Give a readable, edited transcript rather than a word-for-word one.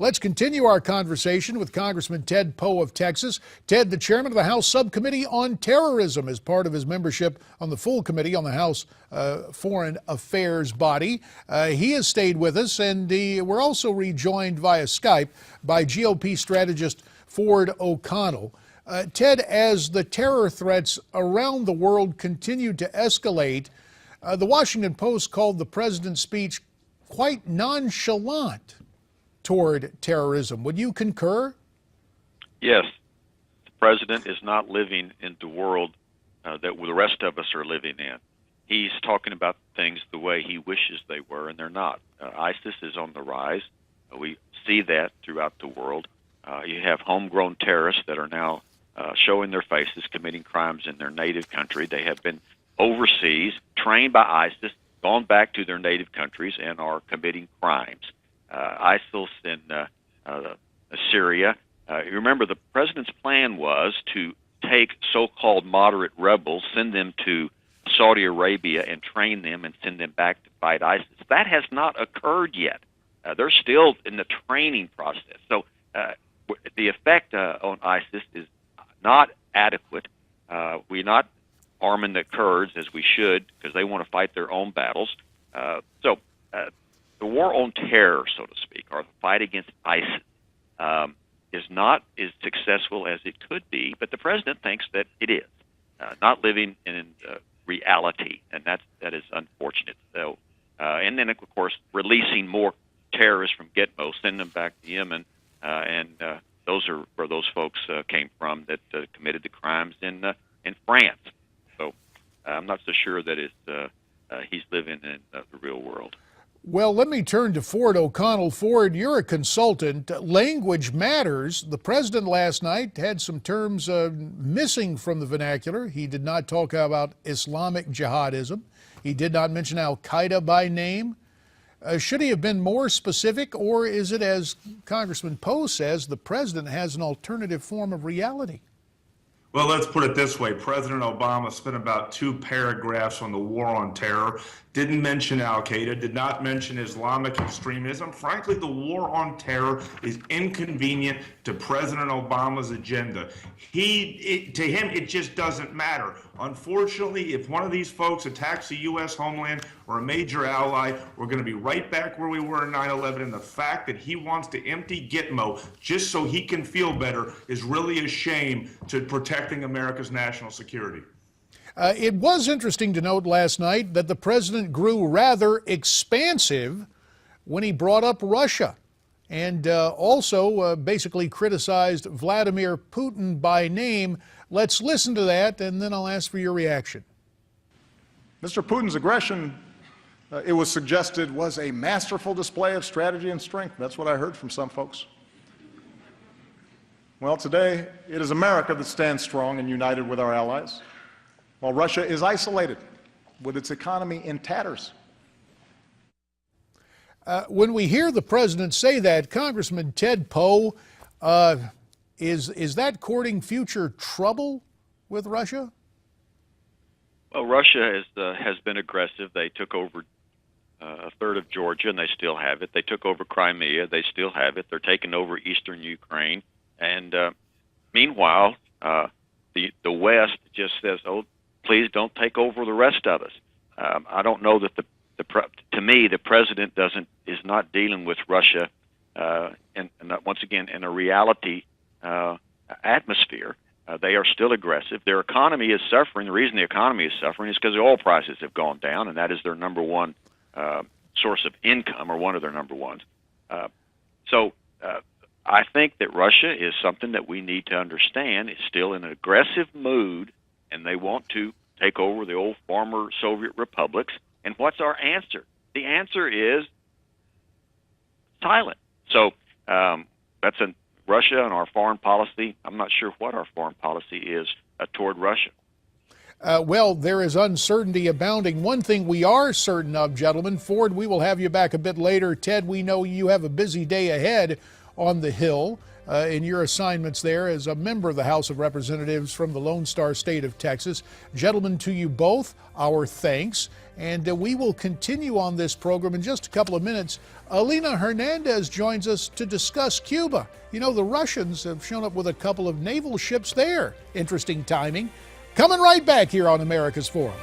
Let's continue our conversation with Congressman Ted Poe of Texas. Ted, the chairman of the House Subcommittee on Terrorism, is part of his membership on the full committee on the House Foreign Affairs body. He has stayed with us, and we're also rejoined via Skype by GOP strategist Ford O'Connell. Ted, as the terror threats around the world continue to escalate, the Washington Post called the president's speech quite nonchalant toward terrorism. Would you concur? Yes. The president is not living in the world that the rest of us are living in. He's talking about things the way he wishes they were, and they're not. ISIS is on the rise. We see that throughout the world. You have homegrown terrorists that are now showing their faces, committing crimes in their native country. They have been overseas, trained by ISIS, gone back to their native countries, and are committing crimes. ISIL in Syria. You remember the president's plan was to take so-called moderate rebels, send them to Saudi Arabia and train them and send them back to fight ISIS. That has not occurred yet. They're still in the training process. So the effect on ISIS is not adequate. We're not arming the Kurds as we should because they want to fight their own battles. The war on terror, so to speak, or the fight against ISIS, is not as successful as it could be, but the president thinks that it is. Not living in reality, and that is unfortunate. So, and then, of course, releasing more terrorists from Gitmo, send them back to Yemen, and those are where those folks came from that committed the crimes in France. So I'm not so sure that he's living in the real world. Well, let me turn to Ford O'Connell. Ford, you're a consultant. Language matters. The president last night had some terms missing from the vernacular. He did not talk about Islamic jihadism. He did not mention al-Qaeda by name. Should he have been more specific, or is it, as Congressman Poe says, the president has an alternative form of reality? Well, let's put it this way. President Obama spent about 2 paragraphs on the war on terror, didn't mention al-Qaeda, did not mention Islamic extremism. Frankly, the war on terror is inconvenient to President Obama's agenda. To him, it just doesn't matter. Unfortunately, if one of these folks attacks the U.S. homeland or a major ally, we're going to be right back where we were in 9/11. And the fact that he wants to empty Gitmo just so he can feel better is really a shame to protecting America's national security. It was interesting to note last night that the president grew rather expansive when he brought up Russia, and also basically criticized Vladimir Putin by name. Let's listen to that, and then I'll ask for your reaction. Mr. Putin's aggression, it was suggested, was a masterful display of strategy and strength. That's what I heard from some folks. Well, today, it is America that stands strong and united with our allies, while Russia is isolated with its economy in tatters. When we hear the president say that, Congressman Ted Poe, is that courting future trouble with Russia? Well, Russia has been aggressive. They took over a third of Georgia, and they still have it. They took over Crimea. They still have it. They're taking over eastern Ukraine. And meanwhile, the West just says, "Oh, please don't take over the rest of us." I don't know that to me, the president is not dealing with Russia, and once again in a reality atmosphere. They are still aggressive. Their economy is suffering. The reason the economy is suffering is because the oil prices have gone down, and that is their number one source of income, or one of their number ones. So I think that Russia is something that we need to understand. It's still in an aggressive mood, and they want to take over the old former Soviet republics. And what's our answer? The answer is silent. So that's Russia and our foreign policy. I'm not sure what our foreign policy is toward Russia. Well, there is uncertainty abounding. One thing we are certain of, gentlemen, Ford, we will have you back a bit later. Ted, we know you have a busy day ahead on the Hill in your assignments there as a member of the House of Representatives from the Lone Star State of Texas. Gentlemen, to you both, our thanks. And we will continue on this program in just a couple of minutes. Alina Hernandez joins us to discuss Cuba. You know, the Russians have shown up with a couple of naval ships there. Interesting timing. Coming right back here on America's Forum.